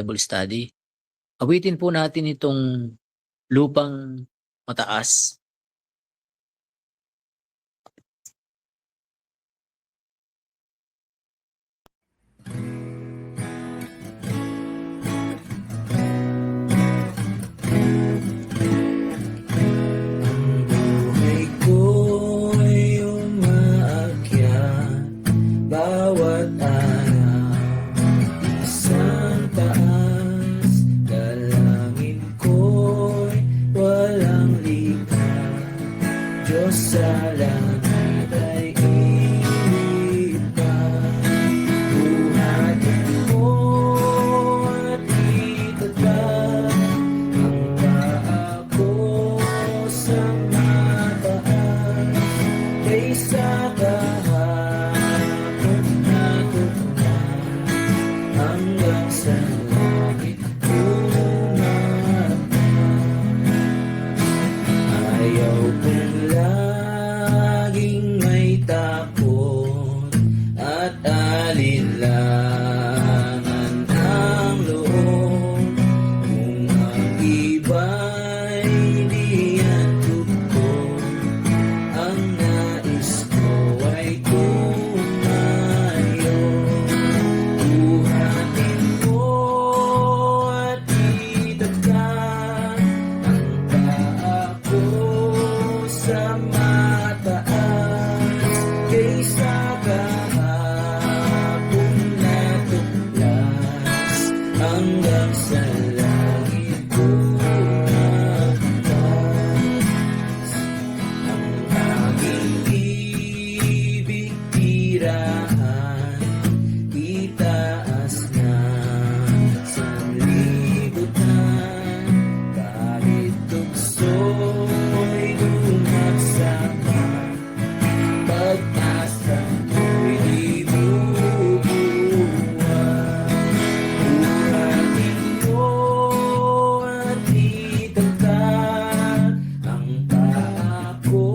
Bible study. Awitin po natin itong lupang mataas. Bawat araw, isang taas, dalangin ko'y walang likha. Diyos sa langit ay ilipat. Buhatin mo at itatag ang paa ko sa mataas, kaysa hanggang sa langit umakyat. Ayaw kong laging may takot at alinlangan ang loob. Kung ang iba'y di antuko, ang nais ko ay tumayo. Buhatin mo at itatag ang paa ko sa mataas, kaysa kahapon na tuklas hanggang sa langit umakyat. Ang aking ibig tirahan, itaas na sa libutan. Kahit tukso'y dumagsama, pag-asa ko'y di bubuwan. Buhatin mo at itatag ang paa ko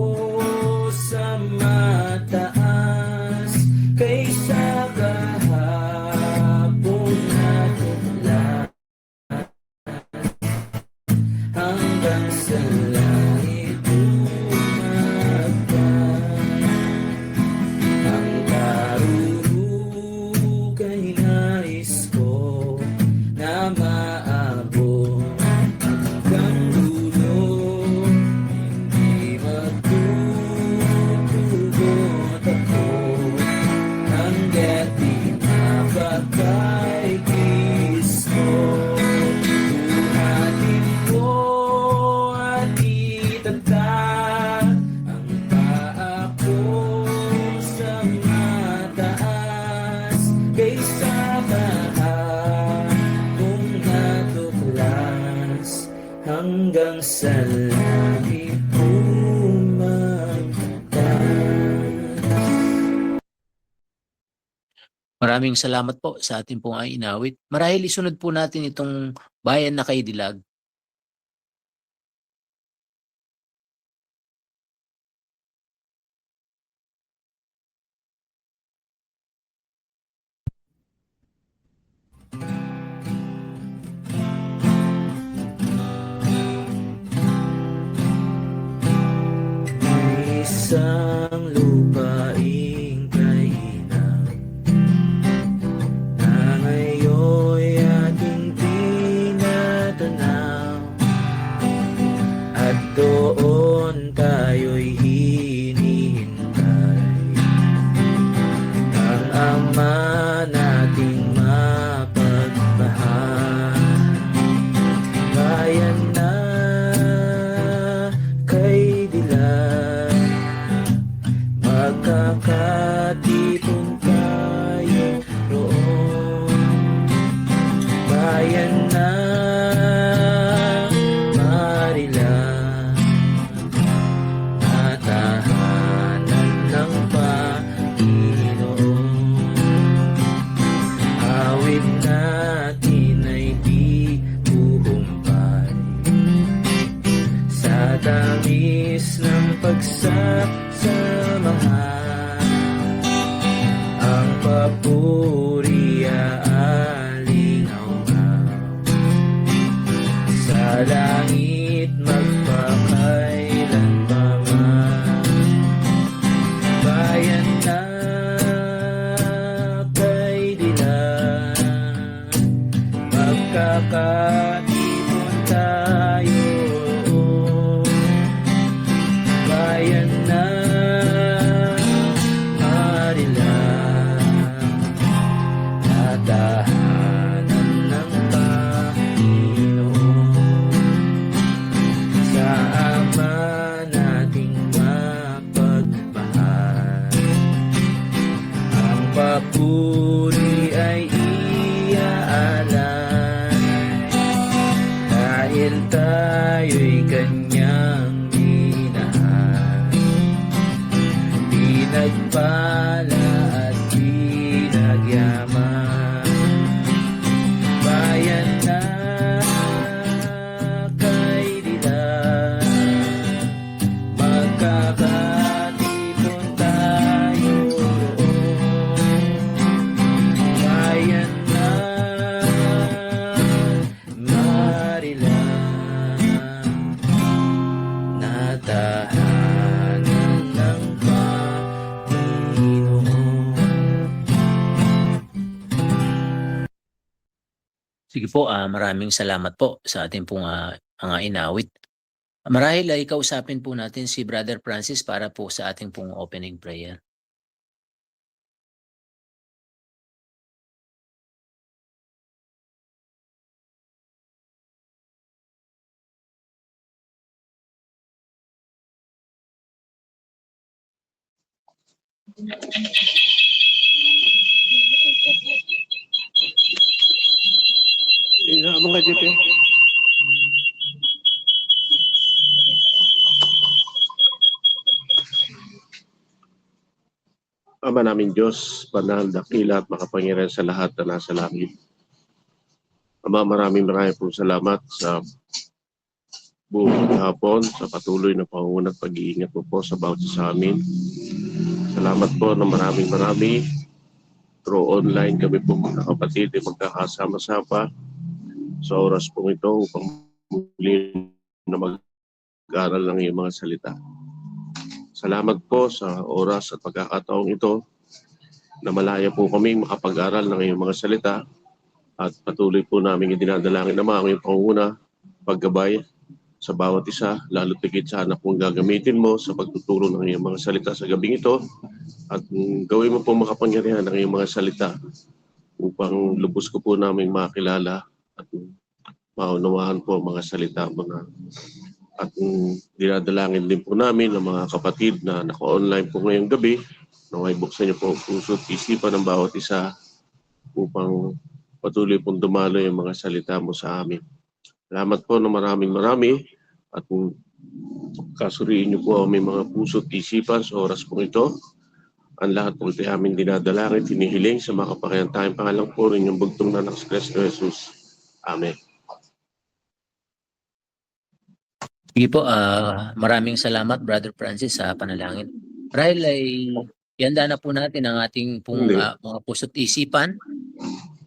sa mataas, kaysa kahapon na tuklas hanggang sa langit umakyat. Ang karurugay nais ko na maabot hanggang dulo, hindi matutugot ako hangga't di mapagkay Kristo. Buhatin mo at itatag ang paa ko sa mataas, kaysa kahapon na tuklas hanggang sa langit umakyat. Maraming salamat po sa ating pong ay inawit. Marahil isunod po natin itong Bayan na Kay Dilag. Isang lupaing kainam na ngayon'y ating tinatanaw, at doon tayo'y hinihintay ang Ama nating mapagmahal. Bayan na kay dilag, magkakatipon tayo roon. Bayan na marilang, at tahanan ng Panginoon. Awit natin ay di huhumpay sa tamis ng pagsasamahan. Ang papuri aalinaw-ngaw langit magpakailanman. Bayan na kay dilan, magkakaipon tayo. Bayan na marilang, tatahanan ng Panginoon. Sa Ama nating mapagmahal, ang papuri ay iaalay, dahil tayo'y Kanyang minahal. Pinagpala at pinagyaman, bayan na kay dilan, magkakatipon tayo roon. Bayan na marilang, natahanan ng Panginoon. Sige po, maraming salamat po sa ating pong mga inawit. Marahil ay kausapin po natin si Brother Francis para po sa ating pong opening prayer. Abang ka, JP. Ama naming Diyos, banal, dakila at makapangyarihan sa lahat na nasa langit. Ama, maraming pong salamat sa buong hapon, sa patuloy na pangunguna at pag-iingat mo po sa bawat isa sa amin. Salamat po na marami through online kami po mga kapatid ay magkakasama-sama sa oras pong ito upang muli na mag-aaral ng iyong mga salita. Salamat po sa oras at pagkakataong ito na malaya po kami makapag-aral ng iyong mga salita at patuloy po namin idinadalangin naman ang iyong pangunguna, paggabay sa bawat isa, lalo tigit sa anak mong gagamitin mo sa pagtuturo ng iyong mga salita sa gabing ito at gawin mo po makapangyarihan ng iyong mga salita upang lubos ko po namin makilala at maunawaan po ang mga salita mo na. At dinadalangin din po namin ang mga kapatid na naka-online po ngayong gabi na may buksan niyo po ang puso at isipan ng bawat isa upang patuloy pong dumalo yung mga salita mo sa amin. Salamat po na marami at kasuriin niyo po ang may mga puso at isipan sa oras pong ito. Ang lahat po ito aming dinadalangin, tinihiling sa makapangyarihan tayong pangalang po rin yung bugtong na ng Kristo Jesus. Amen. Sige po, maraming salamat Brother Francis sa panalangin. Marahil ay ihanda na po natin ang ating pong mga puso't isipan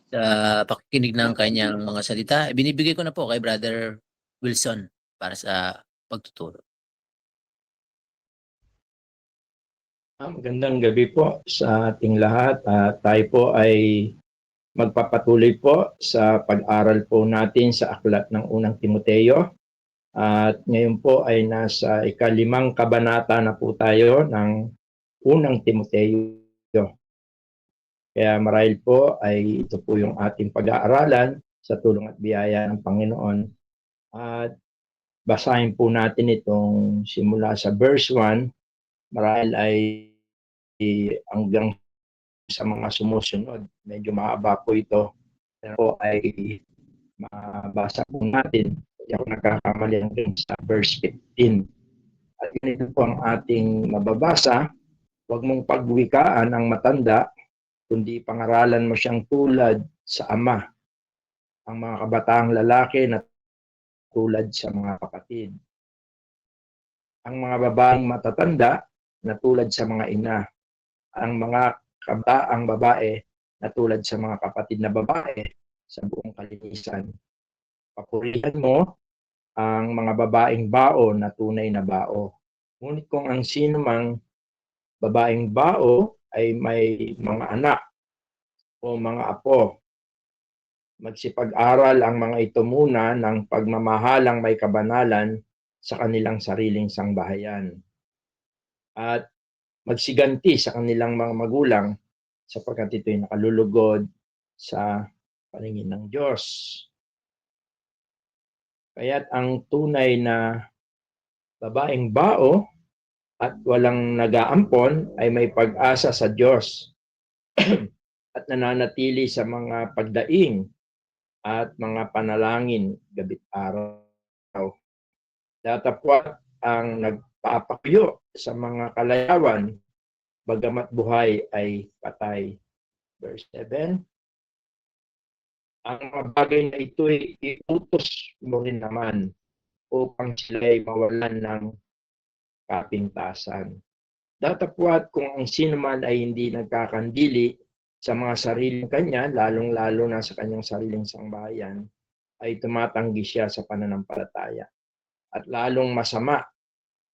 sa pakikinig ng kanyang mga salita. Binibigay ko na po kay Brother Wilson para sa pagtuturo. Magandang gabi po sa ating lahat. Tayo po ay magpapatuloy po sa pag-aral po natin sa aklat ng unang Timoteo. At ngayon po ay nasa ika-5 kabanata na po tayo ng unang Timoteo. Kaya marahil po ay ito po yung ating pag-aaralan sa tulong at biyaya ng Panginoon. At basahin po natin itong simula sa verse 1, marahil ay hanggang sa mga sumusunod. Medyo mahaba po ito. Pero ay mabasa po natin. Hindi ako nagkakamali hanggang sa verse 15. At ganito po ang ating mababasa. Huwag mong pagwikaan ang matanda, kundi pangaralan mo siyang tulad sa ama. Ang mga kabataang lalaki na tulad sa mga kapatid. Ang mga babaeng matatanda na tulad sa mga ina. Ang mga kabataang babae na tulad sa mga kapatid na babae sa buong kalinisan. Papurihan mo ang mga babaeng bao na tunay na bao. Ngunit kung ang sino mang babaeng bao ay may mga anak o mga apo, magsipag-aral ang mga ito muna ng pagmamahalang may kabanalan sa kanilang sariling sangbahayan at magsiganti sa kanilang mga magulang sapagkat ito'y nakalulugod sa paningin ng Diyos. Kaya't ang tunay na babaeng bao at walang nag-aampon ay may pag-asa sa Diyos at nananatili sa mga pagdaing at mga panalangin gabi't araw. Datapwat ang nagpapakuyo sa mga kalayawan, bagamat buhay ay patay. Verse 7, ang mga bagay na ito'y iutos mo rin naman upang sila'y mawalan ng kapintasan. Datapwat kung ang sino man ay hindi nagkakandili sa mga sariling kanya, lalong-lalo na sa kanyang sariling sangbahayan, ay tumatanggi siya sa pananampalataya. At lalong masama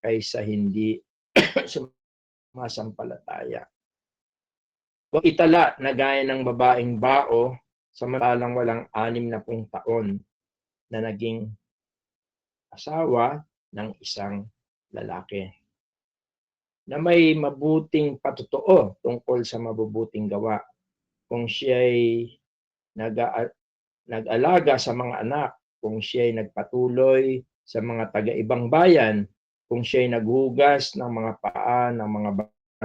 kaysa hindi sumasampalataya. Huwag itala na gaya ng babaeng bao, samantalang walang 60 taon na naging asawa ng isang lalaki na may mabuting patotoo tungkol sa mabubuting gawa. Kung siya'y nag-alaga sa mga anak, kung siya'y nagpatuloy sa mga taga-ibang bayan, kung siya'y naghugas ng mga paa ng mga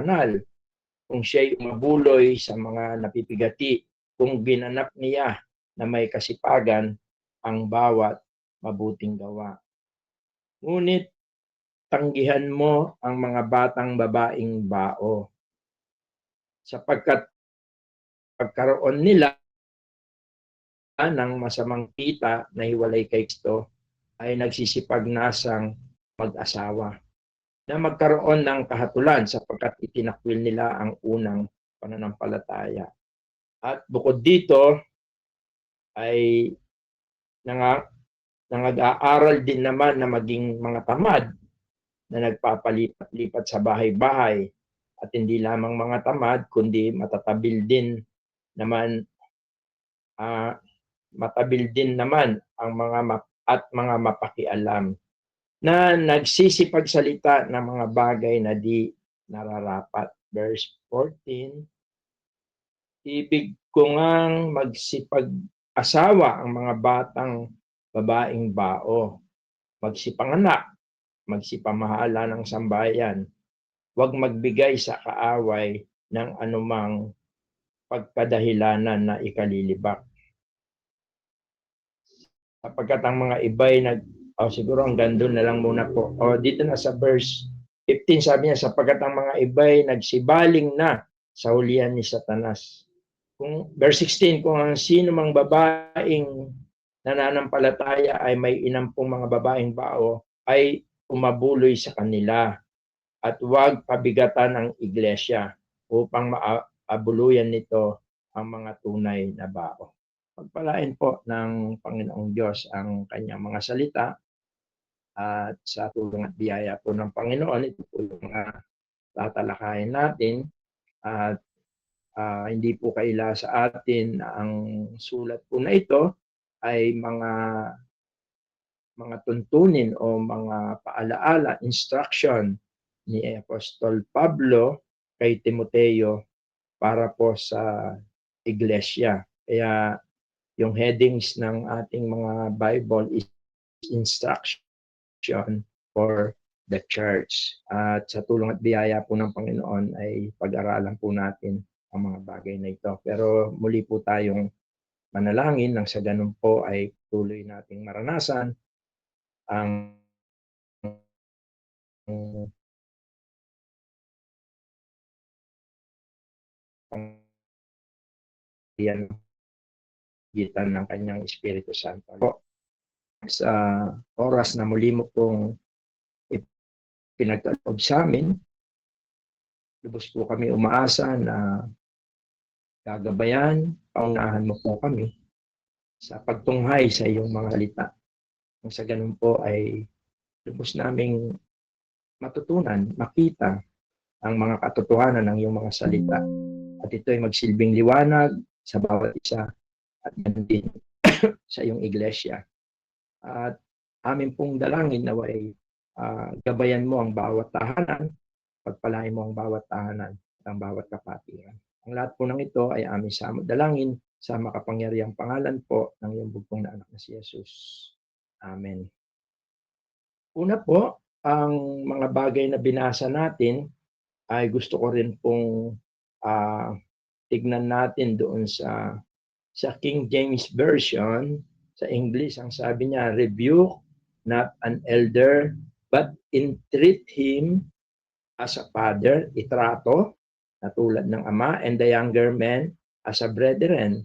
banal, kung siya'y umabuloy sa mga napipigati, kung ginanap niya na may kasipagan ang bawat mabuting gawa. Ngunit tanggihan mo ang mga batang babaeng bao, sapagkat pagkaroon nila ng masamang kita na hiwalay kay Kristo ay nagsisipagnasang mag-asawa na magkaroon ng kahatulan sapagkat itinakwil nila ang unang pananampalataya. At bukod dito ay nag-aaral din naman na maging mga tamad na nagpapalipat-lipat sa bahay-bahay at hindi lamang mga tamad kundi matatabil din naman ang mga mapakialam na nagsisipagsalita ng mga bagay na di nararapat. Verse 14, ibig ko ngang magsipag-asawa ang mga batang babaeng bao, magsipanganak, magsipamahala ng sambayan, huwag magbigay sa kaaway ng anumang pagkadahilanan na ikalilibak. Sapagkat ang mga iba'y siguro hanggang doon na lang muna po. Dito na sa verse 15 sabi niya, sapagkat ang mga iba'y nagsibaling na sa hulihan ni Satanas. Verse 16, kung ang sino mang babaeng nananampalataya ay may inampong mga babaeng bao, ay umabuloy sa kanila at huwag pabigatan ang iglesia upang maabuluyan nito ang mga tunay na bao. Pagpalain po ng Panginoong Diyos ang kanyang mga salita at sa tulong at biyaya po ng Panginoon, ito po yung tatalakayin natin at hindi po kaila sa atin ang sulat po na ito ay mga tuntunin o mga paalaala, instruction ni Apostol Pablo kay Timoteo para po sa iglesia. Kaya yung headings ng ating mga Bible is instruction for the church. At sa tulong at biyaya po ng Panginoon ay pag-aralan po natin ang mga bagay na ito. Pero muli po tayong manalangin nang sa ganun po ay tuloy nating maranasan ang gitan ng kanyang Espiritu Santo. Sa oras na muli mo pong pinagkaloob sa amin, lubos po kami umaasa na gagabayan, paunahan mo po kami sa pagtunghay sa iyong mga salita. Kung sa ganun po ay lubos naming matutunan, makita ang mga katotohanan ng iyong mga salita. At ito ay magsilbing liwanag sa bawat isa at ganun din sa iyong iglesia. At amin pong dalangin na gabayan mo ang bawat tahanan, pagpalain mo ang bawat tahanan at ang bawat kapatiran. Ang lahat po ng ito ay aming dalangin sa makapangyarihang pangalan po ng iyong bugtong na anak na si Jesus. Amen. Una po, ang mga bagay na binasa natin ay gusto ko rin pong tignan natin doon sa King James Version. Sa English, ang sabi niya, rebuke not an elder, but entreat him as a father, itrato, na tulad ng ama, and the younger men as a brethren.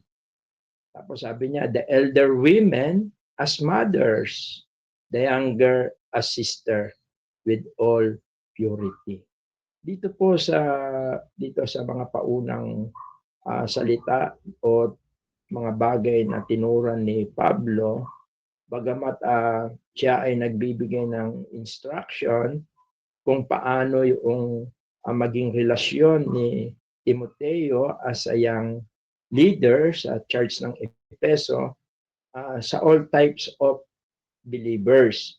Tapos sabi niya, the elder women as mothers, the younger as sister, with all purity. Dito sa mga paunang salita o mga bagay na tinuran ni Pablo, bagamat siya ay nagbibigay ng instruction kung paano yung maging relasyon ni Timoteo as a young leader sa church ng Efeso sa all types of believers,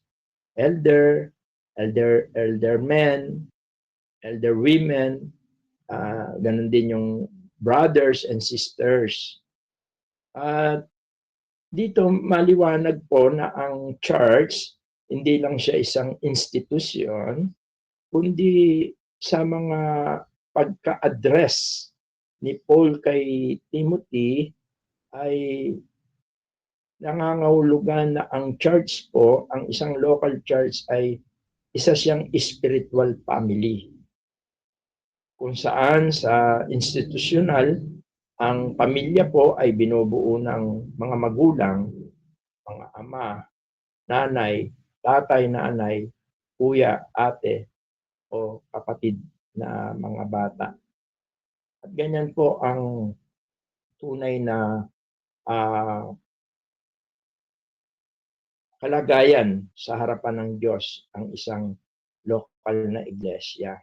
elder men, elder women, ganun din yung brothers and sisters. At dito maliwanag po na ang church hindi lang siya isang institusyon, kundi sa mga pagka-address ni Paul kay Timothy ay nangangahulugan na ang church po, ang isang local church ay isa siyang spiritual family. Kung saan sa institutional, ang pamilya po ay binubuo ng mga magulang, mga ama, nanay, tatay, nanay, kuya, ate, o kapatid na mga bata. At ganyan po ang tunay na kalagayan sa harapan ng Diyos ang isang local na iglesia.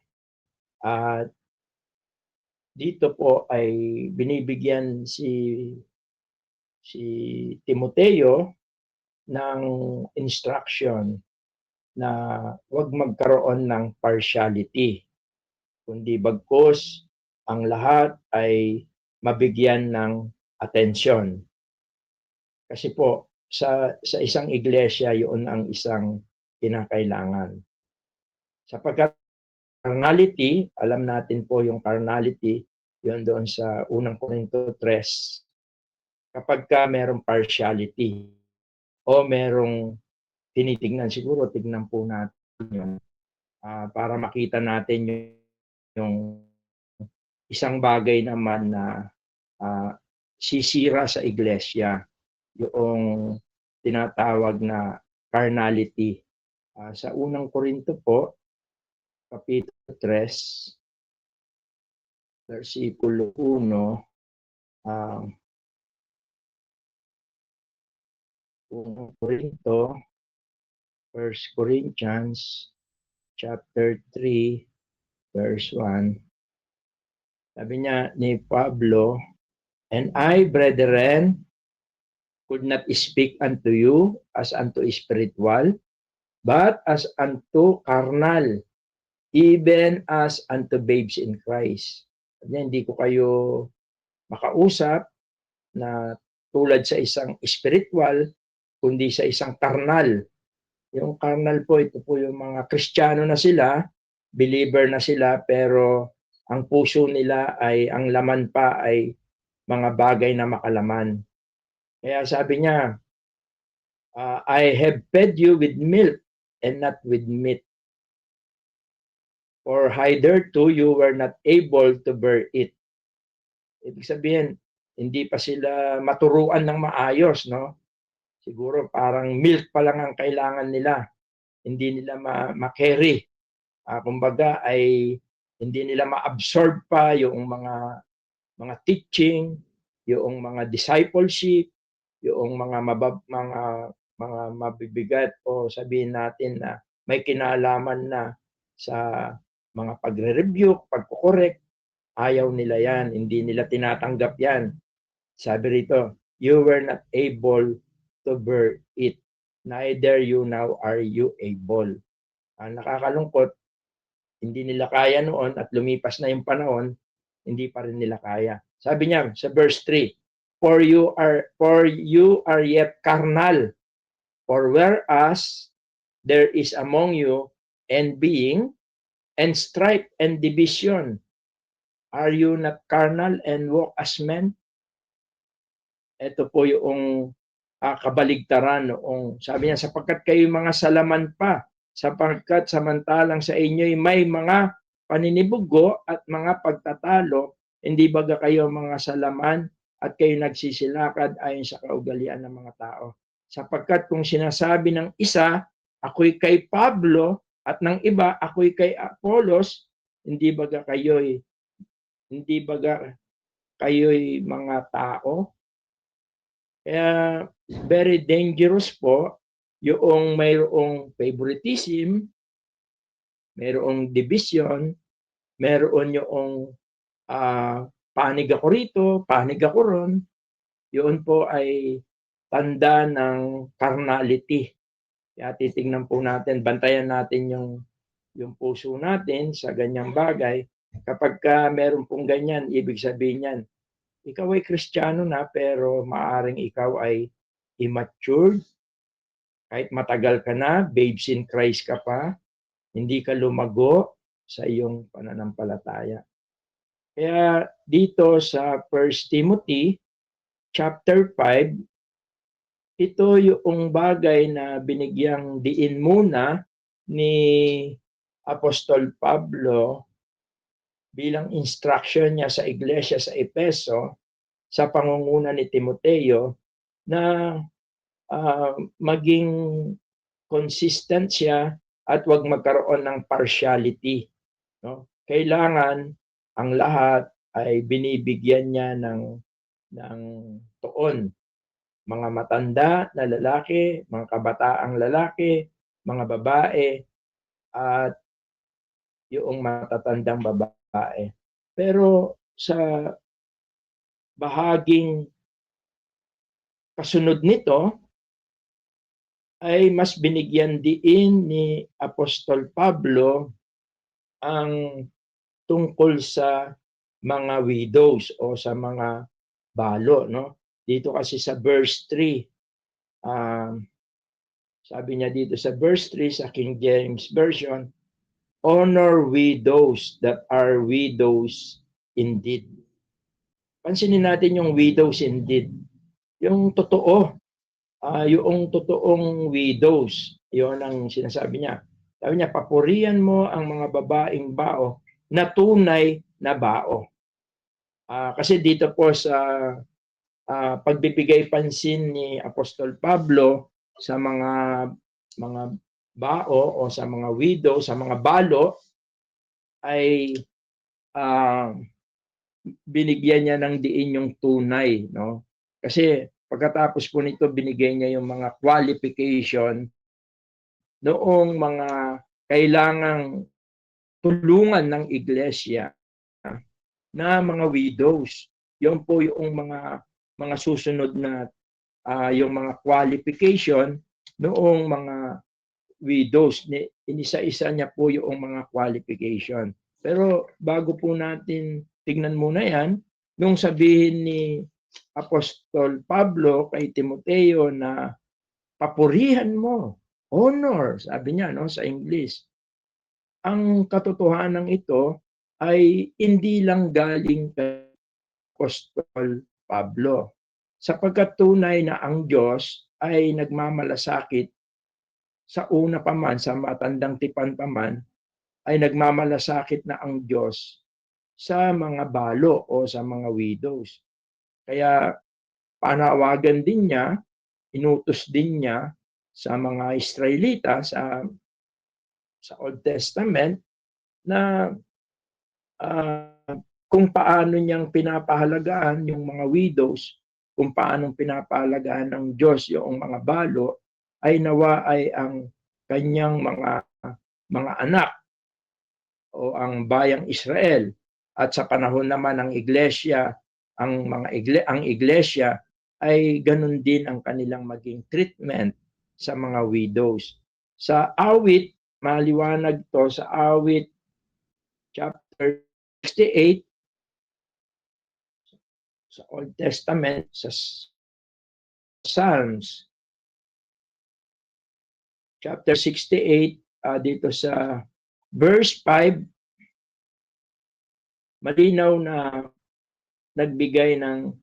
At dito po ay binibigyan si Timoteo ng instruction na huwag magkaroon ng partiality, kundi bagkus ang lahat ay mabigyan ng atensyon. Kasi po sa isang iglesia, yun ang isang kinakailangan. Sapagkat carnality, alam natin po yung carnality, yun doon sa unang Korinto 3, kapag ka merong partiality o merong tinitignan, siguro tignan po natin yun para makita natin yung isang bagay naman na sisira sa iglesia, yung tinatawag na carnality. Sa unang Korinto po, Kapitulo 3, versikulo 1, unang Korinto, 1 Corinthians, chapter 3, verse 1. Sabi niya ni Pablo, and I, brethren, could not speak unto you as unto spiritual, but as unto carnal, even as unto babes in Christ. Hindi ko kayo makausap na tulad sa isang spiritual, kundi sa isang carnal. Yung carnal po, ito po yung mga Kristiyano na sila, believer na sila, pero ang puso nila ay, ang laman pa ay mga bagay na makalaman. Kaya sabi niya, I have fed you with milk and not with meat. For hitherto you were not able to bear it. Ibig sabihin, hindi pa sila maturuan ng maayos, no? Siguro parang milk pa lang ang kailangan nila. Hindi nila ma-carry. Kumbaga ay hindi nila ma-absorb pa yung mga teaching, yung mga discipleship, yung mga mabibigat o sabihin natin na may kinalaman na sa mga pagre-review, pagko-correct. Ayaw nila yan, hindi nila tinatanggap yan. Sabi rito, you were not able to bear it, neither you now are you able. Ang nakakalungkot, hindi nila kaya noon at lumipas na yung panahon, hindi pa rin nila kaya. Sabi niya sa verse 3, for you are yet carnal, for whereas there is among you envying and strife and division, are you not carnal and walk as men? Ito po yung kabaligtaran noong sabi niya, sapagkat kayo mga salaman pa, sapagkat samantalang sa inyo'y may mga paninibugo at mga pagtatalo, hindi baga kayo mga salaman at kayo nagsisilakad ayon sa kaugalian ng mga tao. Sapagkat kung sinasabi ng isa, ako'y kay Pablo, at ng iba, ako'y kay Apollos, hindi baga kayo'y mga tao? Kaya very dangerous po yung mayroong favoritism, mayroong division, mayroon yung panig ako rito, panig ako ron. Yun po ay tanda ng carnality. Kaya titingnan po natin, bantayan natin yung puso natin sa ganyang bagay. Kapag meron pong ganyan, ibig sabihin yan, ikaw ay Kristiyano na pero maaring ikaw ay immature, kahit matagal ka na, babes in Christ ka pa, hindi ka lumago sa iyong pananampalataya. Kaya dito sa 1 Timothy chapter 5, ito yung bagay na binigyang diin muna ni Apostol Pablo bilang instruction niya sa iglesia sa Efeso sa pangunguna ni Timoteo na maging consistent siya at wag magkaroon ng partiality. No? Kailangan ang lahat ay binibigyan niya ng tuon. Mga matanda na lalaki, mga kabataang lalaki, mga babae, at yung matatandang babae. Pero sa bahaging kasunod nito, ay mas binigyan diin ni Apostol Pablo ang tungkol sa mga widows o sa mga balo. No? Dito kasi sa verse 3, sabi niya dito sa verse 3 sa King James Version, honor widows that are widows indeed. Pansinin natin yung widows indeed. Yung totoo, yung totoong widows, yun ang sinasabi niya. Sabi niya, papurihan mo ang mga babaeng bao na tunay na bao. Kasi dito po sa pagbibigay pansin ni Apostol Pablo sa mga bao o sa mga widow, sa mga balo, ay binigyan niya ng diin yung tunay, no? Kasi pagkatapos po nito, binigay niya yung mga qualification noong mga kailangang tulungan ng iglesia na mga widows. Yun po yung mga susunod na yung mga qualification noong mga widows. Inisa-isa niya po yung mga qualification. Pero bago po natin tignan muna yan, nung sabihin ni Apostol Pablo kay Timoteo na papurihan mo, honor, sabi niya no, sa English. Ang katotohanan ito ay hindi lang galing kay Apostol Pablo. Sapagkat tunay na ang Diyos ay nagmamalasakit sa una pa man, sa matandang tipan pa man, ay nagmamalasakit na ang Diyos sa mga balo o sa mga widows. Kaya panawagan din niya, inutos din niya sa mga Israelita sa Old Testament na kung paano niyang pinapahalagaan yung mga widows, kung paano pinapahalagaan ng Diyos yung mga balo, ay nawa ay ang kanyang mga anak o ang bayang Israel, at sa panahon naman ng iglesia, ang iglesia ay ganun din ang kanilang maging treatment sa mga widows. Sa awit, maliwanag to sa awit chapter 68 sa Old Testament, sa Psalms chapter 68, dito sa verse 5, malinaw na nagbigay ng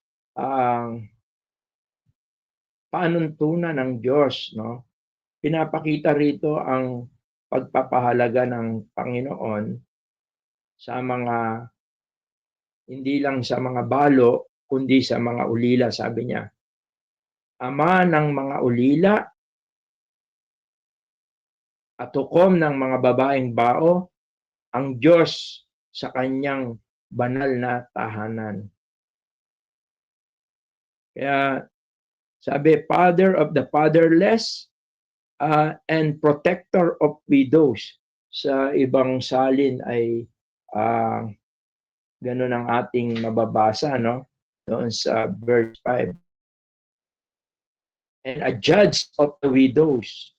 panuntunan ng Diyos, no? Pinapakita rito ang pagpapahalaga ng Panginoon sa mga, hindi lang sa mga balo, kundi sa mga ulila. Sabi niya, Ama ng mga ulila at hukom ng mga babaeng bao, ang Diyos sa kanyang banal na tahanan. Kaya sabi, Father of the fatherless and protector of widows. Sa ibang salin ay ganun ang ating mababasa, no? Doon sa verse 5. And a judge of the widows.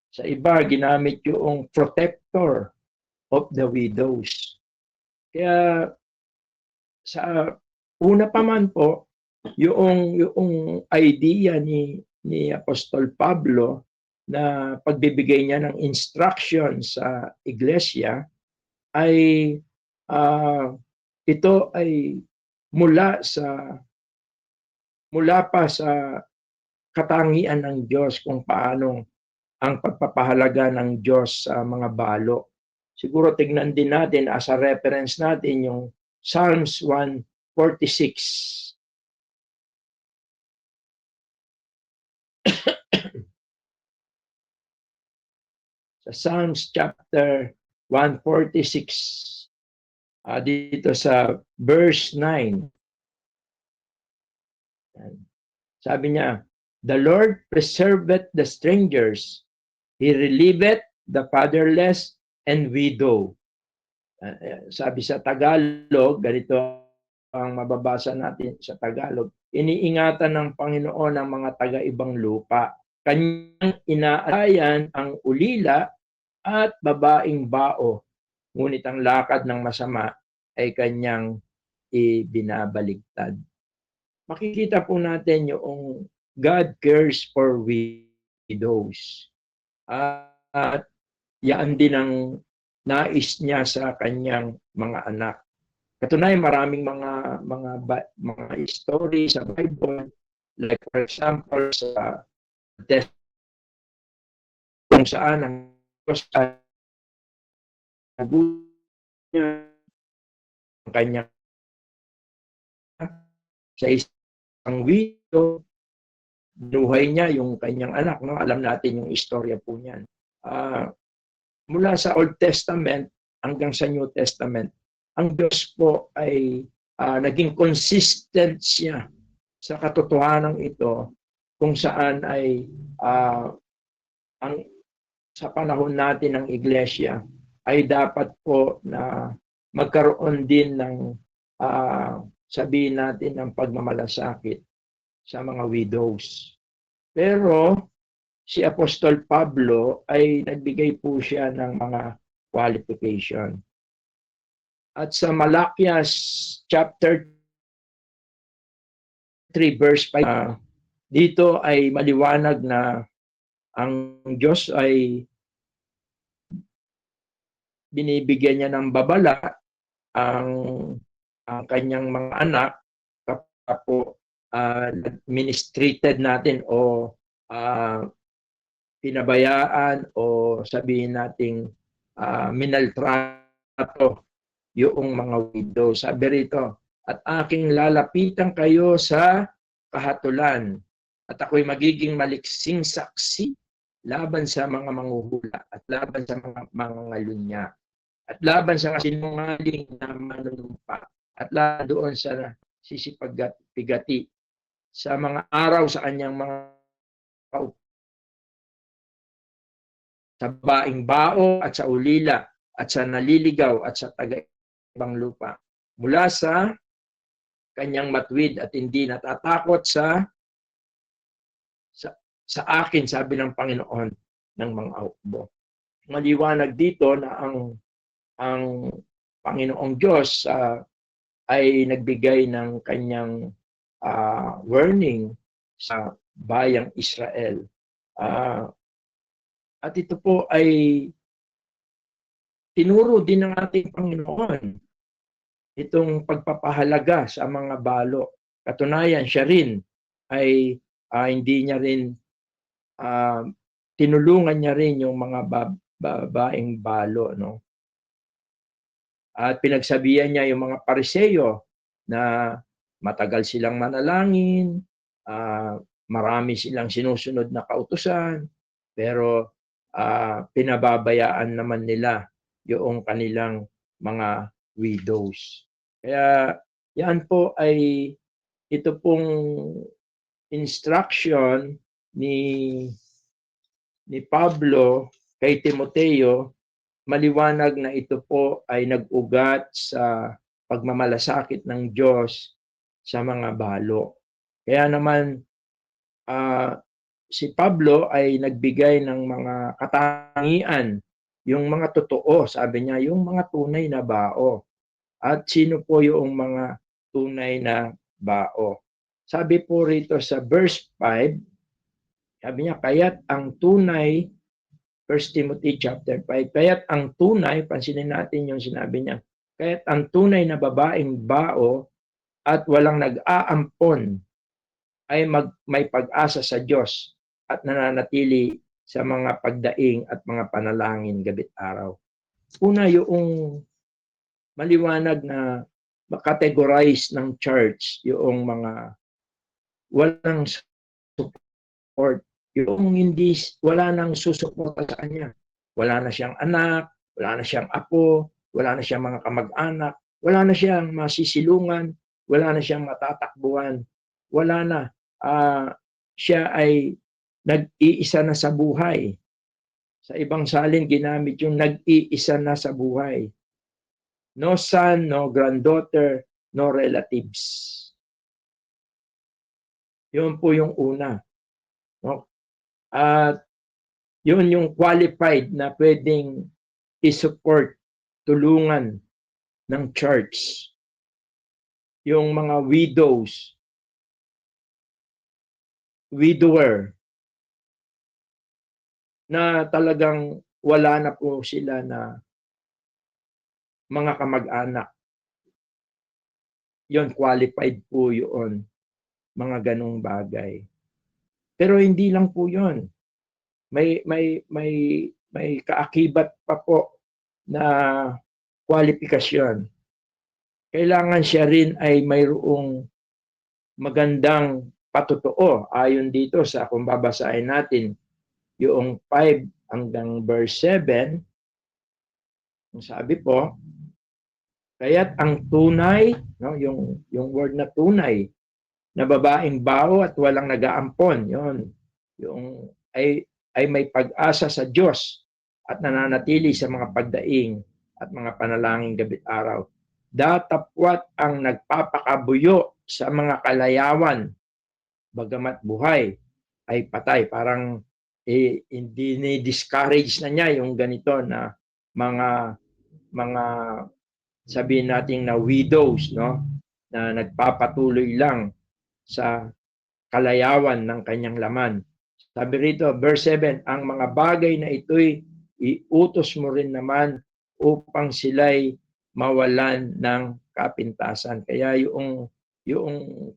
Sa iba, ginamit yung protector of the widows. Kaya sa una pa man po, yung idea ni Apostol Pablo na pagbibigay niya ng instruction sa iglesia ay ito ay mula pa sa katangian ng Diyos kung paano ang pagpapahalaga ng Diyos sa mga balo. Siguro tignan din natin as a reference natin yung Psalms 146. Sa Psalms chapter 146, dito sa verse 9. Sabi niya, The Lord preserveth the strangers, He relieveth the fatherless and widow. Sabi sa Tagalog, ganito ang mababasa natin sa Tagalog, iniingatan ng Panginoon ang mga taga-ibang lupa. Kanyang inaalayan ang ulila at babaeng bao, ngunit ang lakad ng masama ay kanyang ibinabaligtad. Makikita po natin yung God cares for widows. At yan din ang nais niya sa kanyang mga anak. Katunayan, maraming mga story sa Bible, like for example sa kung saan ang Diyos ay ang kanyang sa isang widow, buhay niya yung kanyang anak, no? Alam natin yung istorya po niyan. Mula sa Old Testament hanggang sa New Testament, ang Diyos po ay naging consistent siya sa katotohanan ito, kung saan ay sa panahon natin ng iglesia ay dapat po na magkaroon din ng sabihin natin ng pagmamalasakit sa mga widows. Pero si Apostol Pablo ay nagbigay po siya ng mga qualification. At sa Malakias chapter 3 verse 5, dito ay maliwanag na ang Diyos ay binibigyan niya ng babala ang kanyang mga anak kapag po mistreated natin o pinabayaan o sabihin nating minaltrato yung mga widow. Sabi rito, at aking lalapitan kayo sa kahatulan at ako'y magiging maliksing saksi laban sa mga manghuhula at laban sa mga mangangalunya at laban sa kasinungaling na manunumpa at laban doon sa sisipagpigati sa mga araw sa kanyang mga sa baing bao at sa ulila at sa naliligaw at sa taga-ibang lupa. Mula sa kanyang matuwid at hindi natatakot sa akin, sabi ng Panginoon ng mga hukbo. Maliwanag dito na ang Panginoong Diyos ay nagbigay ng kanyang warning sa bayang Israel. At ito po ay tinuro din ng ating Panginoon, itong pagpapahalaga sa mga balo. Katunayan, siya rin ay hindi niya rin tinulungan niya rin yung mga babaeng balo, no? At pinagsabihan niya yung mga Pariseyo na matagal silang manalangin, marami silang sinusunod na kautusan, pero pinababayaan naman nila yung kanilang mga widows. Kaya yan po ay ito pong instruction ni Pablo kay Timoteo, maliwanag na ito po ay nag-ugat sa pagmamalasakit ng Diyos sa mga balo. Kaya naman si Pablo ay nagbigay ng mga katangian, yung mga totoo, sabi niya, yung mga tunay na bao. At sino po yung mga tunay na bao? Sabi po rito sa verse 5, sabi niya, kaya't ang tunay, 1 Timothy chapter 5, kaya't ang tunay, pansinin natin yung sinabi niya, kaya't ang tunay na babaeng bao at walang nag-aampon ay may pag-asa sa Diyos at nananatili sa mga pagdaing at mga panalangin gabi't araw. Una, yung maliwanag na makategorize ng church yung mga walang support, yung hindi, wala nang susuporta sa kanya. Wala na siyang anak, wala na siyang apo, wala na siyang mga kamag-anak, wala na siyang masisilungan, wala na siyang matatakbuhan, wala na. Siya ay nag-iisa na sa buhay. Sa ibang salin, ginamit yung nag-iisa na sa buhay. No son, no granddaughter, no relatives. Yun po yung una. No? At yun yung qualified na pwedeng i-support, tulungan ng church. Yung mga widows, widower, na talagang wala na po sila na mga kamag-anak. Yun, qualified po yun, mga ganong bagay. Pero hindi lang po yun. May kaakibat pa po na kwalifikasyon. Kailangan siya rin ay mayroong magandang patotoo. Ayon dito sa, kung babasahin natin, yung 5 hanggang verse 7, sabi po, kaya't ang tunay, no, yung word na tunay, na babaeng bao at walang nag-aampon, yung ay may pag-asa sa Diyos at nananatili sa mga pagdaing at mga panalangin gabi't araw. Datapwat ang nagpapakabuyo sa mga kalayawan, bagamat buhay ay patay. Parang hindi ni-discourage na niya yung ganito na mga sabihin natin na widows, no, na nagpapatuloy lang sa kalayawan ng kanyang laman. Sabi rito, verse 7, ang mga bagay na ito'y iutos mo rin naman upang sila'y mawalan ng kapintasan. Kaya yung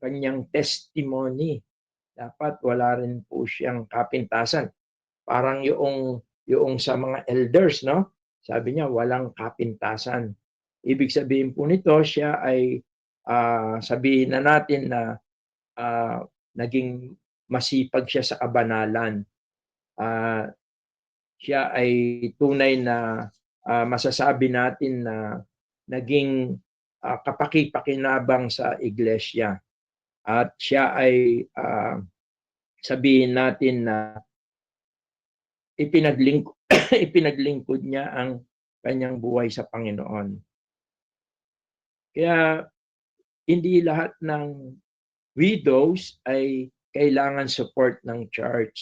kanyang testimony, dapat wala rin po siyang kapintasan. Parang yung sa mga elders, no? Sabi niya, walang kapintasan. Ibig sabihin po nito, siya ay sabihin na natin na naging masipag siya sa kabanalan. Siya ay tunay na masasabi natin na naging kapaki-pakinabang sa iglesia. At siya ay sabihin natin na ipinaglingkod niya ang kanyang buhay sa Panginoon. Kaya hindi lahat ng widows ay kailangan support ng church.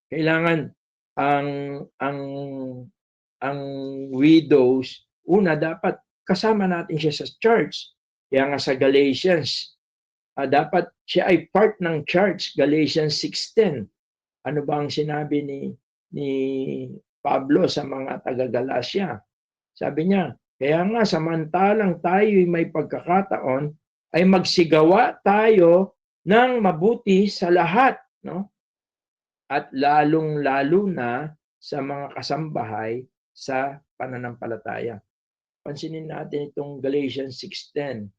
Kailangan ang ang ang widows, una dapat kasama natin siya sa church. Kaya nga sa Galatians, dapat siya ay part ng church, Galatians 6:10. Ano ba ang sinabi ni Pablo sa mga taga-Galacia? Sabi niya, kaya nga samantalang tayo'y may pagkakataon, ay magsigawa tayo ng mabuti sa lahat, no? At lalong-lalo na sa mga kasambahay sa pananampalataya. Pansinin natin itong Galatians 6:10.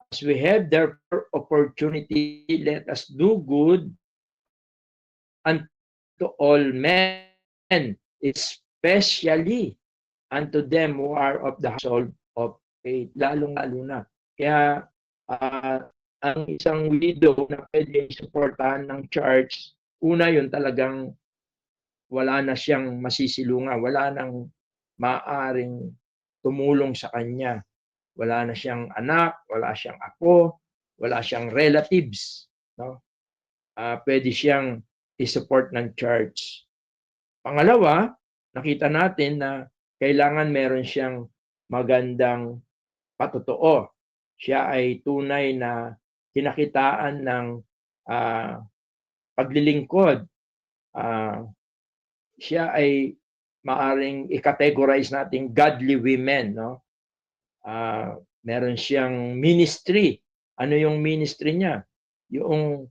As we have therefore opportunity, let us do good unto all men, especially unto them who are of the household of faith. Lalong-lalo na. Kaya ang isang widow na pwede supportahan ng church, una yun talagang wala na siyang masisilungan, wala nang maaring tumulong sa kanya. Wala na siyang anak, wala siyang apo, wala siyang relatives, no? Pwede siyang i-support ng church. Pangalawa, nakita natin na kailangan meron siyang magandang patotoo. Siya ay tunay na kinakitaan ng paglilingkod. Siya ay maaring i-categorize natin godly women, no? Meron siyang ministry. Ano yung ministry niya? Yung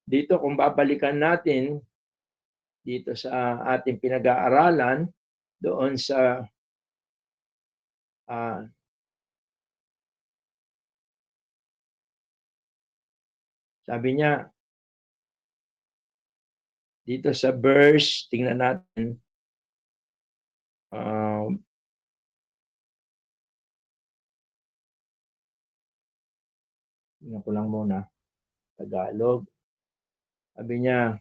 dito kung babalikan natin dito sa ating pinag-aaralan doon sa sabi niya dito sa verse, tingnan natin tingnan ko lang muna Tagalog. Sabi niya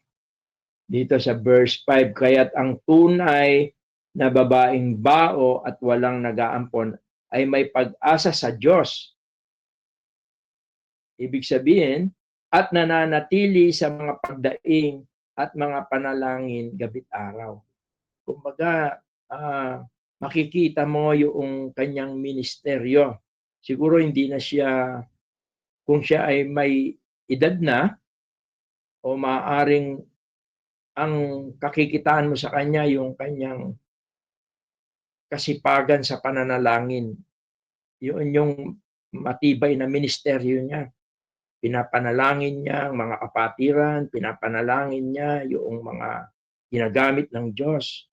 dito sa verse 5, kaya't ang tunay na babaeng bao at walang nag-aampon ay may pag-asa sa Diyos. Ibig sabihin, at nananatili sa mga pagdaing at mga panalangin gabi't araw. Kumbaga, makikita mo yung kanyang ministeryo. Siguro hindi na siya, kung siya ay may edad na, o maaaring ang kakikitaan mo sa kanya yung kanyang kasipagan sa pananalangin. Yun yung matibay na ministeryo niya. Pinapanalangin niya ang mga kapatiran, pinapanalangin niya yung mga ginagamit ng Diyos.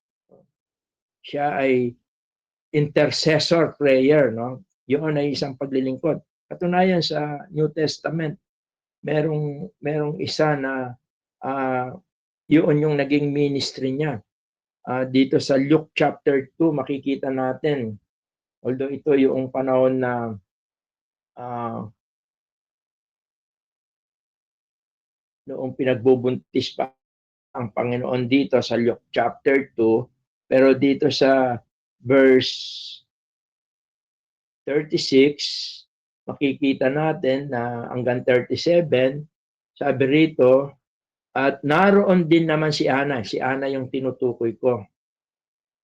Siya ay intercessor prayer, no? Yun ay isang paglilingkod. Katunayan sa New Testament, merong isa na yun yung naging ministry niya. Dito sa Luke chapter 2, makikita natin, although ito yung panahon na noong pinagbubuntis pa ang Panginoon dito sa Luke chapter 2, pero dito sa verse 36, makikita natin na hanggang 37, sabi rito, at naroon din naman si Ana. Si Ana yung tinutukoy ko.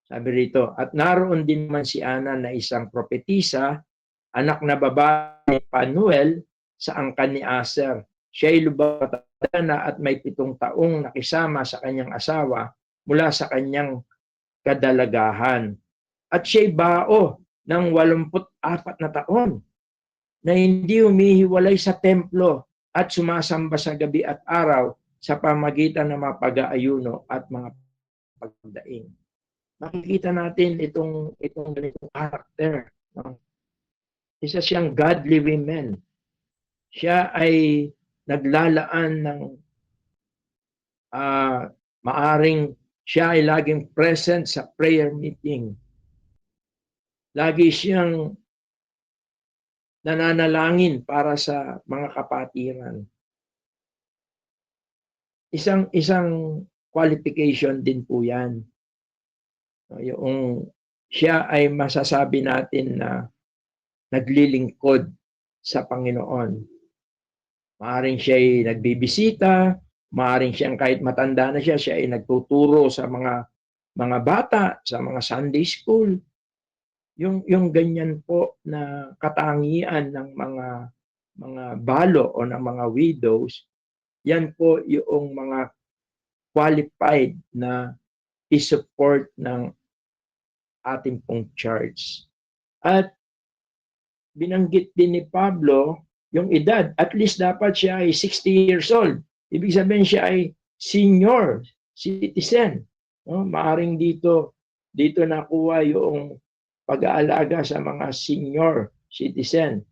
Sabi rito, at naroon din naman si Ana na isang propetisa, anak na babae ni Panuel sa angkan ni Aser. Siya'y lubata na at may 7 taong nakisama sa kanyang asawa mula sa kanyang kadalagahan. At siya'y bao ng 84 na taon na hindi humihiwalay sa templo at sumasamba sa gabi at araw sa pamagitan ng mga pag-aayuno at mga pagdaing. Makikita natin itong ganitong character. No? Isa siyang godly women. Siya ay naglalaan ng maaring siya ay laging present sa prayer meeting. Lagi siyang nananalangin para sa mga kapatiran. Isang qualification din po yan. Yung siya ay masasabi natin na naglilingkod sa Panginoon. Maaring siya ay nagbibisita, maaring siyang kahit matanda na siya, siya ay nagtuturo sa mga bata, sa mga Sunday school. Yung ganyan po na katangian ng mga balo o ng mga widows, yan po yung mga qualified na i-support ng ating pong church. At binanggit din ni Pablo yung edad. At least dapat siya ay 60 years old. Ibig sabihin siya ay senior citizen. No? Maaring dito nakuha yung pag-aalaga sa mga senior citizen.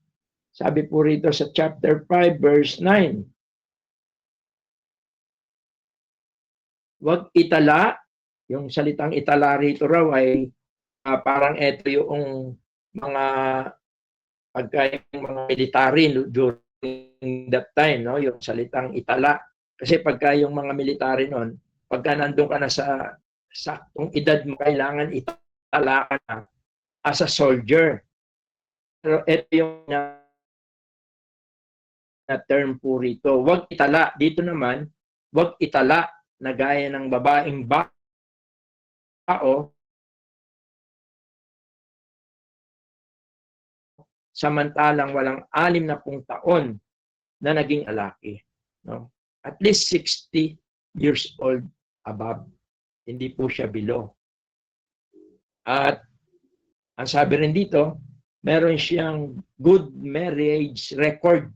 Sabi po rito sa chapter 5 verse 9. Huwag itala, yung salitang itala rito raw ay parang ito yung mga pagka yung mga military during that time, no, yung salitang itala. Kasi pagka yung mga military noon, pagka nandun ka na sa saktong edad mo, kailangan itala ka na as a soldier. Pero ito yung na term po rito. Huwag itala. Dito naman, huwag itala na gaya ng babaeng bao samantalang walang 60 taon na naging alaki. No? At least 60 years old above. Hindi po siya below. At ang sabi rin dito, meron siyang good marriage record.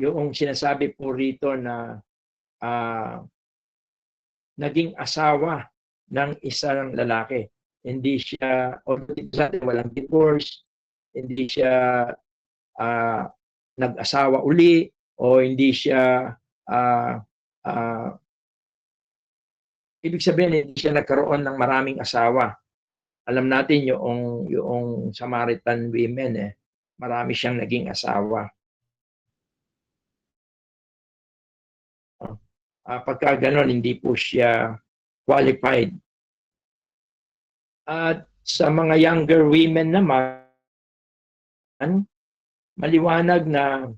Yung sinasabi po rito na naging asawa ng isang lalaki. Hindi siya, walang divorce, hindi siya nag-asawa uli, o hindi siya ibig sabihin hindi siya nagkaroon ng maraming asawa. Alam natin yung Samaritan women, marami siyang naging asawa. Pagka ganon, hindi po siya qualified. At sa mga younger women naman, maliwanag na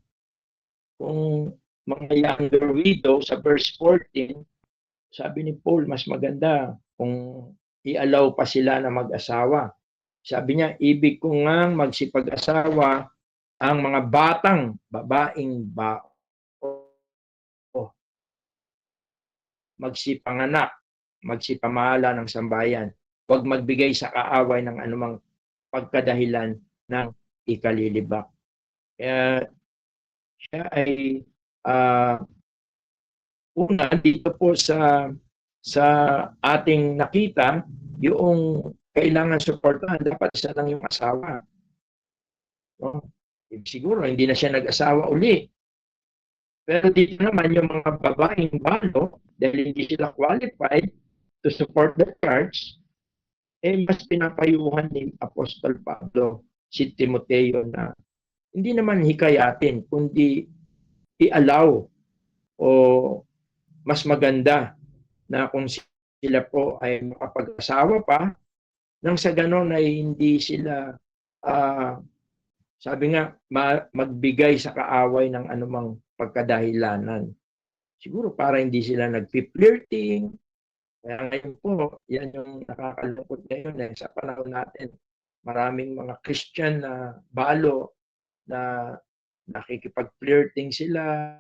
kung mga younger widow sa verse 14, sabi ni Paul, mas maganda kung i-allow pa sila na mag-asawa. Sabi niya, ibig ko ngang magsipag-asawa ang mga batang babaeng bao. Magsipanganak, magsipamahala ng sambayan. Huwag magbigay sa kaaway ng anumang pagkadahilan ng ikalilibak. Kaya siya ay una dito po sa ating nakita, yung kailangan suportahan, dapat isa lang yung asawa. No? Siguro hindi na siya nag-asawa uli. Pero dito naman yung mga babaeng balo, dahil hindi sila qualified to support the church, mas pinapayuhan ni Apostol Pablo si Timoteo na hindi naman hikayatin, kundi i-allow o mas maganda na kung sila po ay makapag-asawa pa, nang sa ganon ay hindi sila, sabi nga, magbigay sa kaaway ng anumang pagkadahilanan. Siguro para hindi sila nagpi-flirting. Kaya ngayon po, yan yung nakakalungkot ngayon sa panahon natin. Maraming mga Christian na balo na nakikipag-flirting sila.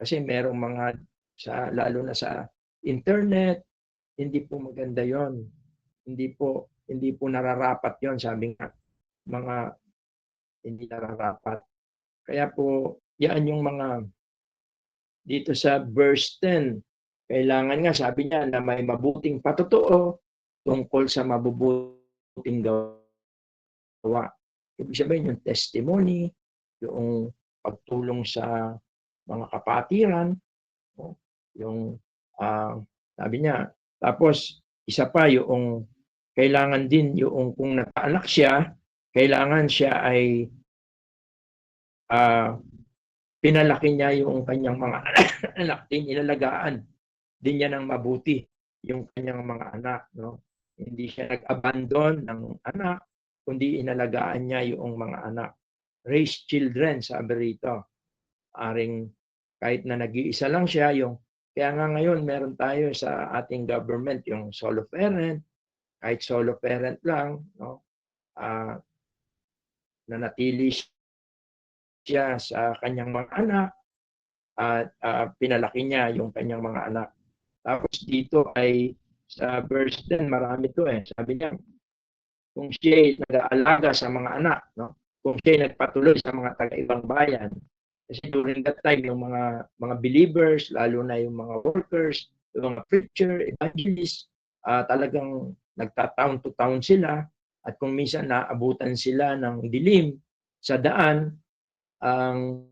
Kasi merong mga, lalo na sa internet, hindi po maganda yon. Hindi po nararapat yon, sabi nga, mga hindi nararapat. Kaya po, yan yung mga dito sa verse 10. Kailangan nga, sabi niya, na may mabuting patotoo tungkol sa mabubuting gawa. Ibig sabihin yung testimony, yung pagtulong sa mga kapatiran, yung sabi niya. Tapos, isa pa yung kailangan din yung kung nakaanak siya, kailangan siya ay pinalaki niya yung kanyang mga anak, inalagaan din niya ng mabuti yung kanyang mga anak, no? Hindi siya nag-abandon ng anak, kundi inalagaan niya yung mga anak. Raise children, sabi rito. Aring kahit na nag-iisa lang siya, kaya nga ngayon meron tayo sa ating government yung solo parent, kahit solo parent lang, no? Nanatili siya sa kanyang mga anak at pinalaki niya yung kanyang mga anak. Tapos dito ay sa verse 10, marami to eh. Sabi niya, kung siya ay nag-aalaga sa mga anak, no? Kung siya ay nagpatuloy sa mga taga-ibang bayan, kasi during that time, yung mga believers, lalo na yung mga workers, yung mga preacher, evangelists, talagang nagta-town to town sila. At kung minsan naabutan sila ng dilim sa daan, ang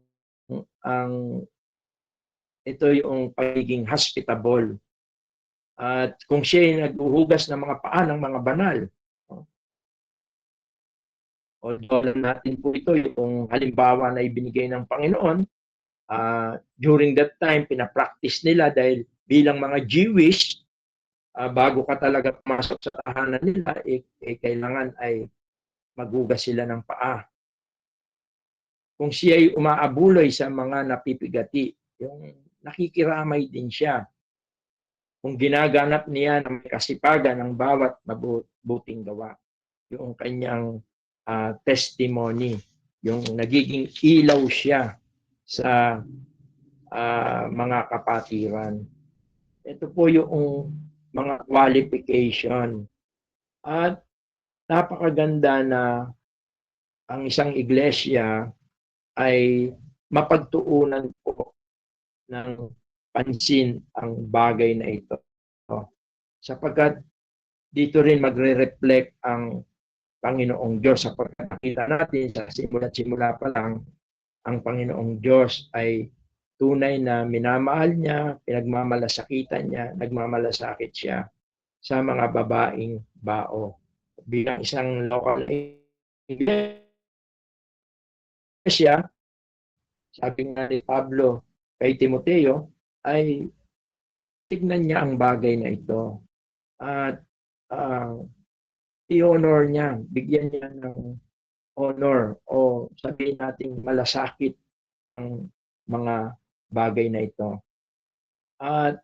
ito yung pagiging hospitable. At kung siya ay naghuhugas ng mga paa ng mga banal, although alam natin po ito yung halimbawa na ibinigay ng Panginoon, during that time, pinapractice nila dahil bilang mga Jewish, bago ka talaga pumasok sa tahanan nila, kailangan ay maghugas sila ng paa. Kung siya ay umaabuloy sa mga napipigati, yung nakikiramay din siya. Kung ginaganap niya ng kasipagan ng bawat mabuting gawa, yung kanyang testimony, yung nagiging ilaw siya sa mga kapatiran. Ito po yung mga qualification. At napakaganda na ang isang iglesia ay mapagtuunan po ng pansin ang bagay na ito. Sapagkat dito rin magre-reflect ang Panginoong Diyos, sapagkat nakita natin sa simula pa lang, ang Panginoong Diyos ay tunay na minamahal niya, pinagmamalasakitan niya, nagmamalasakit siya sa mga babaeng bao. Bilang isang local iglesia, sabi nga ni Pablo kay Timoteo, ay tignan niya ang bagay na ito. At i-honor niya, bigyan niya ng honor o sabihin natin malasakit ang mga bagay na ito. At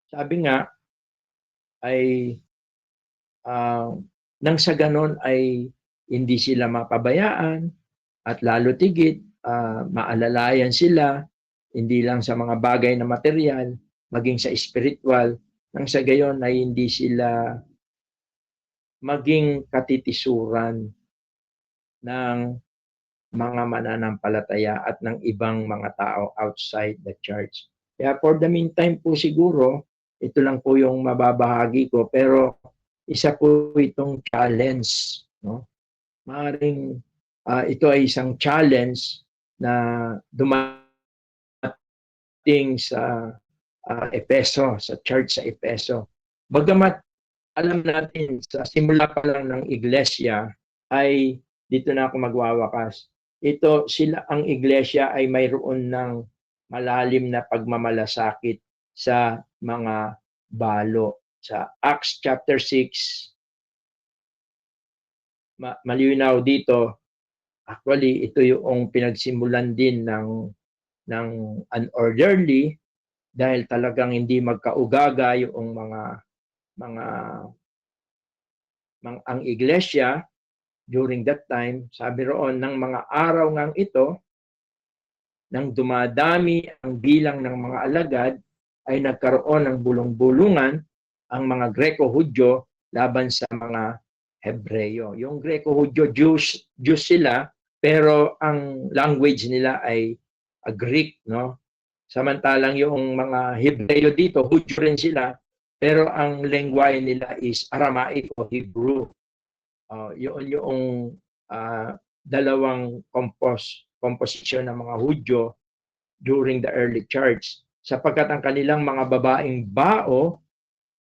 sabi nga ay nang sa ganon ay hindi sila mapabayaan at lalo tigit maalalayan sila hindi lang sa mga bagay na material, maging sa spiritual, nang sa gayon ay hindi sila maging katitisuran ng mga mananampalataya at ng ibang mga tao outside the church. Kaya for the meantime po siguro, ito lang po yung mababahagi ko, pero isa po itong challenge. No? Maaaring ito ay isang challenge na dumating sa Efeso, sa church sa Efeso. Bagamat alam natin sa simula pa lang ng iglesia ay dito na ako magwawakas. Ito sila ang iglesia ay mayroon ng malalim na pagmamalasakit sa mga balo. Sa Acts chapter 6, malinaw dito, actually ito yung pinagsimulan din ng unorderly dahil talagang hindi magkaugaga yung ang iglesia during that time. Sabi roon, ng mga araw ngang ito, nang dumadami ang bilang ng mga alagad, ay nagkaroon ng bulong-bulungan ang mga Greko-Hudyo laban sa mga Hebreyo. Yung Greko-Hudyo, Jews sila, pero ang language nila ay Greek, no? Samantalang yung mga Hebreyo dito, Hudyo rin sila, pero ang lengguwahe nila is Aramaic o Hebrew. Yun yung dalawang composition ng mga Hudyo during the early church. Sapagkat ang kanilang mga babaeng bao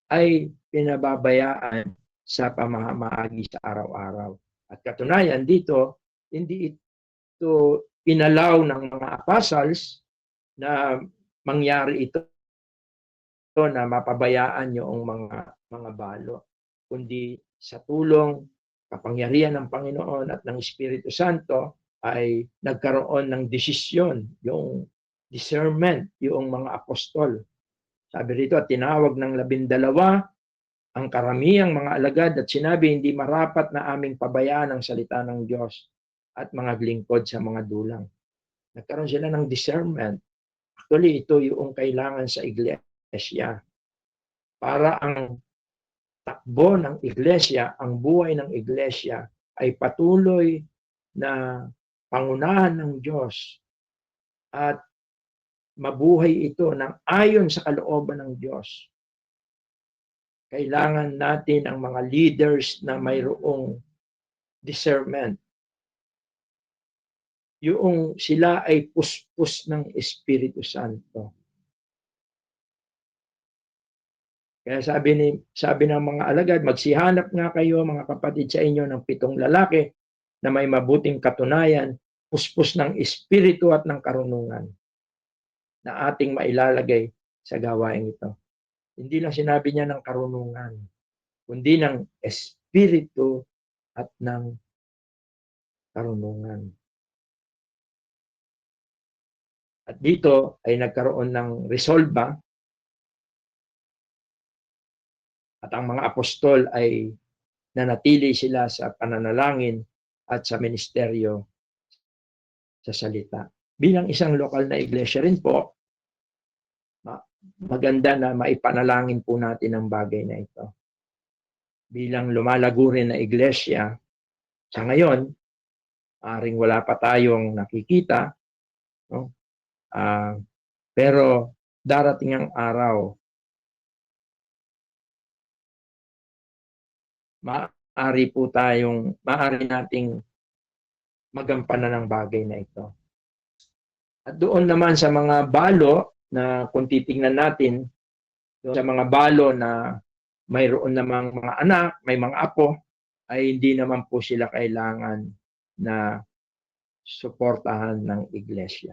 ay pinababayaan sa pamamahagi sa araw-araw. At katunayan dito, hindi ito inalaw ng mga apostles na mangyari ito na mapabayaan yung mga balo, kundi sa tulong, kapangyarihan ng Panginoon at ng Espiritu Santo ay nagkaroon ng desisyon, yung discernment, yung mga apostol. Sabi rito, at tinawag ng 12 ang karamihang mga alagad at sinabi, hindi marapat na aming pabayaan ang salita ng Diyos at mga lingkod sa mga dulang. Nagkaroon sila ng discernment. Actually, ito yung kailangan sa iglesia. Para ang takbo ng iglesia, ang buhay ng iglesia ay patuloy na pangunahan ng Diyos at mabuhay ito ng ayon sa kalooban ng Diyos. Kailangan natin ang mga leaders na mayroong discernment. Yung sila ay puspos ng Espiritu Santo. Kaya sabi ng mga alagad, magsihanap nga kayo mga kapatid sa inyo ng 7 lalaki na may mabuting katunayan, puspos ng Espiritu at ng karunungan na ating mailalagay sa gawain ito. Hindi lang sinabi niya ng karunungan, kundi ng Espiritu at ng karunungan. At dito ay nagkaroon ng resolba at ang mga apostol ay nanatili sila sa pananalangin at sa ministeryo sa salita. Bilang isang lokal na iglesia rin po, maganda na maipanalangin po natin ang bagay na ito. Bilang lumalago rin na iglesia, sa ngayon, aring wala pa tayong nakikita, no? Pero darating ang araw, maaari nating magampanan ng bagay na ito. At doon naman sa mga balo na kung titingnan natin, doon sa mga balo na mayroon namang mga anak, may mga apo, ay hindi naman po sila kailangan na suportahan ng iglesia.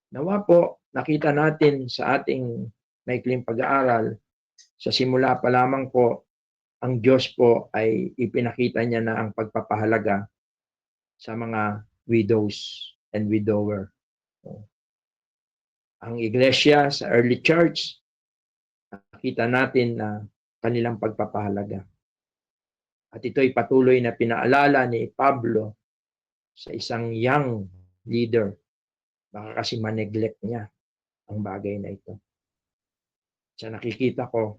Nawa po, nakita natin sa ating maikling pag-aaral, sa simula pa lamang po, ang Diyos po ay ipinakita niya na ang pagpapahalaga sa mga widows and widower. Ang iglesia sa early church, nakita natin na kanilang pagpapahalaga. At ito'y patuloy na pinaalala ni Pablo sa isang young leader. Baka kasi maneglect niya ang bagay na ito. Sa nakikita ko,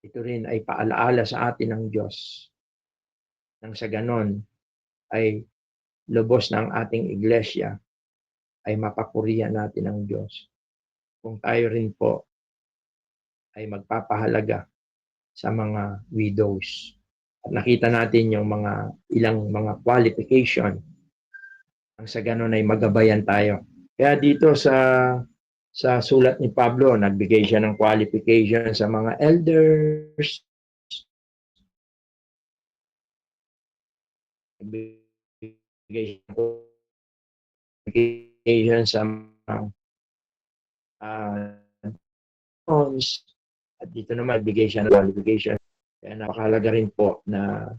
ito rin ay paalaala sa atin ng Diyos. Nang sa ganon ay lubos ng ating iglesia ay mapapurihan natin ng Diyos. Kung tayo rin po ay magpapahalaga sa mga widows. At nakita natin yung ilang mga qualification. Ang sa ganon ay magabayan tayo. Kaya dito sa sulat ni Pablo, nagbigay siya ng qualification sa mga elders. Nagbigay siya ng qualification sa mga at dito naman nagbigay siya ng qualification. Kaya napakahalaga rin po na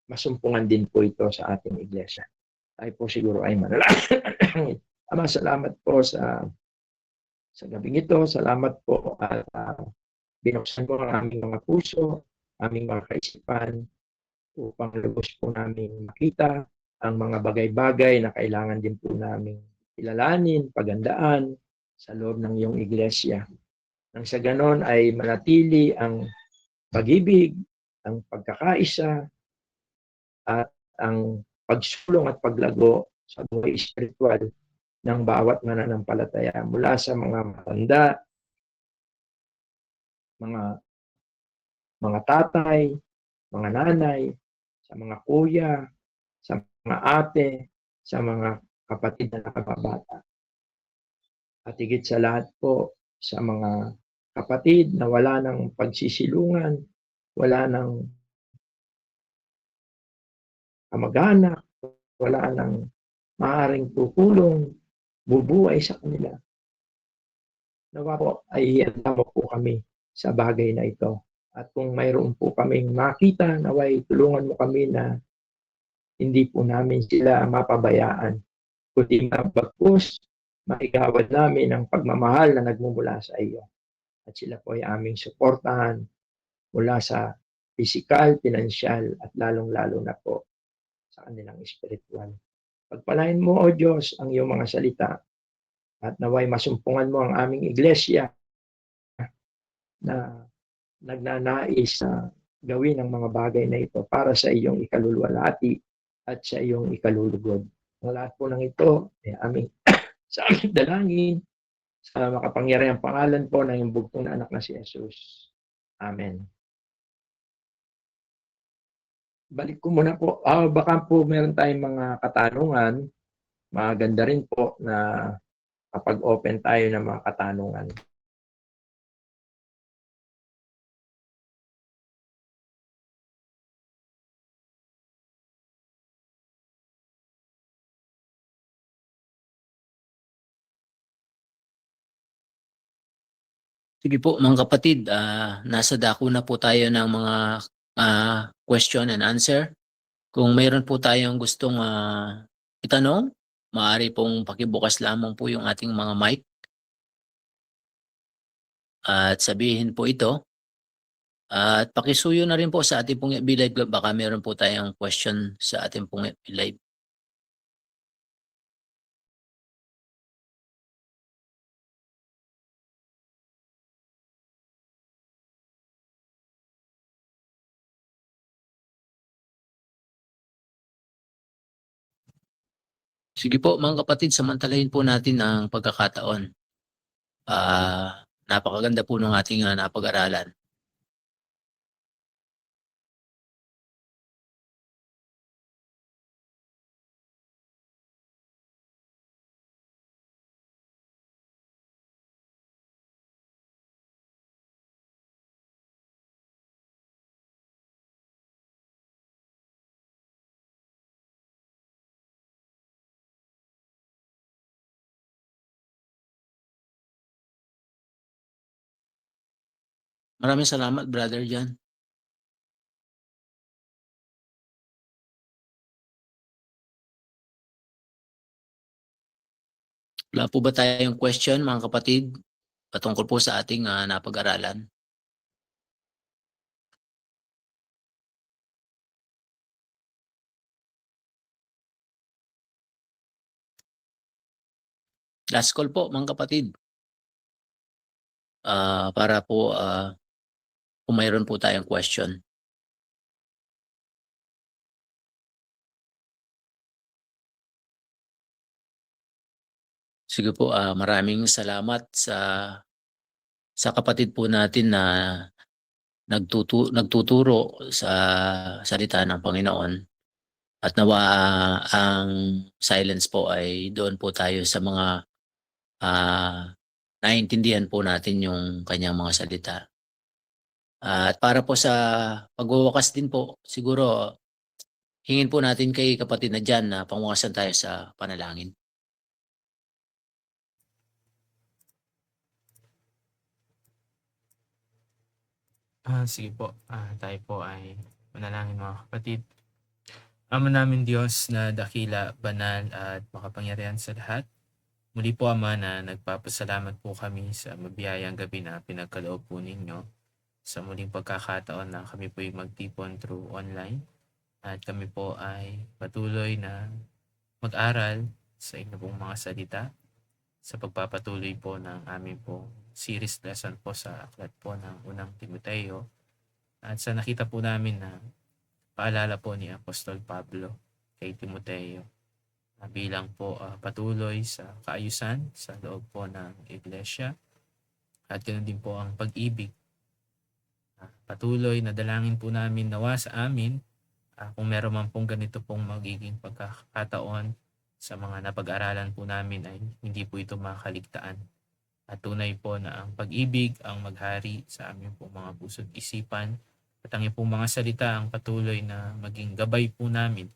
masumpungan din po ito sa ating iglesia. Tayo po siguro ay manalangin. Ama, salamat po sa gabing ito. Salamat po at binuksan mo ang aming mga puso, aming mga kaisipan upang lubos po namin makita ang mga bagay-bagay na kailangan din po namin ilalanin, pagandaan sa loob ng iyong iglesia. Nang sa ganon ay manatili ang pag-ibig, ang pagkakaisa, at ang pagsulong at paglago sa buhay espiritual ng bawat mananampalataya mula sa mga matanda, mga tatay, mga nanay, sa mga kuya, sa mga ate, sa mga kapatid na nakababata. At higit sa lahat po sa mga kapatid na wala ng pagsisilungan, wala ng kamag-anak, wala nang maaaring tutulong, bubuhay sa kanila. Nawa po ay handa po kami sa bagay na ito. At kung mayroon po kaming makita, naway tulungan mo kami na hindi po namin sila mapabayaan. Kundi bagkus, maigawad namin ang pagmamahal na nagmumula sa iyo. At sila po ay aming suportahan mula sa pisikal, pinansyal, at lalong-lalo na po sa kanilang espiritual. Pagpalain mo, O Diyos, ang iyong mga salita at naway masumpungan mo ang aming iglesia na nagnanais na gawin ang mga bagay na ito para sa iyong ikaluluwalhati at sa iyong ikalulugod. Ang lahat po ng ito ay aming sa aming dalangin sa makapangyarihang pangalan po ng iyong bugtong na anak na si Jesus. Amen. Balik ko muna po. Baka po meron tayong mga katanungan. Maganda rin po na kapag open tayo ng mga katanungan. Sige po mga kapatid, nasa dako na po tayo ng mga question and answer. Kung mayroon po tayong gustong itanong, maaari pong pakibukas lamang po yung ating mga mic at sabihin po ito. At pakisuyo na rin po sa ating pong FB Live, baka mayroon po tayong question sa ating pong FB Live. Sige po mga kapatid, samantalahin po natin ang pagkakataon. Napakaganda po ng ating napag-aralan. Maraming salamat, Brother John. Wala po ba tayong question mga kapatid patungkol po sa ating napag-aralan? Last call po mga kapatid. Para po kung mayroon po tayong question. Sige po, maraming salamat sa kapatid po natin na nagtuturo sa salita ng Panginoon. At nawa ang silence po ay doon po tayo sa mga naiintindihan po natin yung kanyang mga salita. At para po sa pagwawakas din po, siguro hingin po natin kay kapatid na Jan na pangwawasan tayo sa panalangin. Sige po, tayo po ay manalangin mga kapatid. Ama namin Diyos na dakila, banal at makapangyarihan sa lahat. Muli po Ama na nagpapasalamat po kami sa mabiyayang gabi na pinagkaloob po ninyo sa muling pagkakataon na kami po ay magtipon through online. At kami po ay patuloy na mag-aral sa inyo pong mga salita sa pagpapatuloy po ng aming po series lesson po sa aklat po ng unang Timoteo. At sa nakita po namin na paalala po ni Apostol Pablo kay Timoteo bilang po patuloy sa kaayusan sa loob po ng iglesia at ganoon din po ang pag-ibig. Patuloy na dalangin po namin nawa sa amin kung meron man pong ganito pong magiging pagkakataon sa mga napag-aralan po namin ay hindi po ito makaligtaan. At tunay po na ang pag-ibig ang maghari sa aming po mga puso't isipan at ang iyong mga salita ang patuloy na maging gabay po namin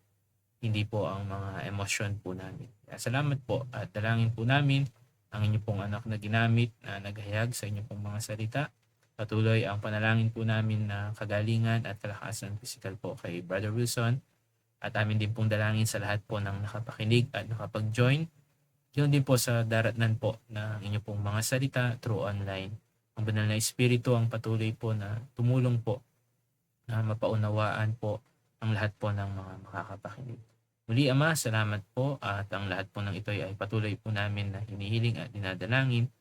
hindi po ang mga emosyon po namin. Kaya salamat po at dalangin po namin ang inyo pong anak na ginamit na naghayag sa inyo pong mga salita. Patuloy ang panalangin po namin na kagalingan at kalakasan physical po kay Brother Wilson. At amin din pong dalangin sa lahat po ng nakapakinig at nakapag-join. Yun din po sa daratnan po ng inyo pong mga salita through online. Ang banal na Espiritu ang patuloy po na tumulong po na mapaunawaan po ang lahat po ng mga makakapakinig. Muli Ama, salamat po at ang lahat po ng ito ay patuloy po namin na hinihiling at dinadalangin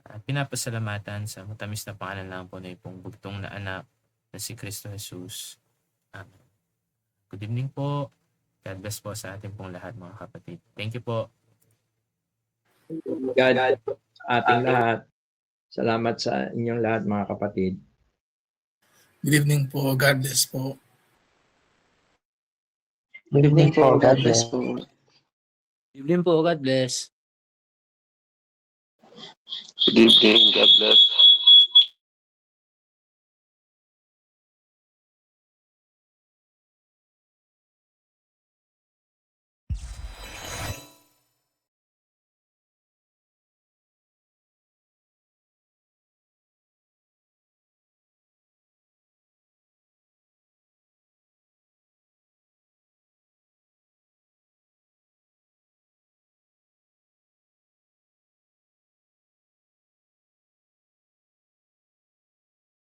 at pinapasalamatan sa matamis na pangalan lang po na ipong bugtong na anak na si Kristo Jesus. Amen. Good evening po. God bless po sa ating pong lahat mga kapatid. Thank you po. God sa ating lahat. Salamat sa inyong lahat mga kapatid. Good evening po. God bless po. Good evening po. God bless po. Good evening po. God bless. Good evening. God bless.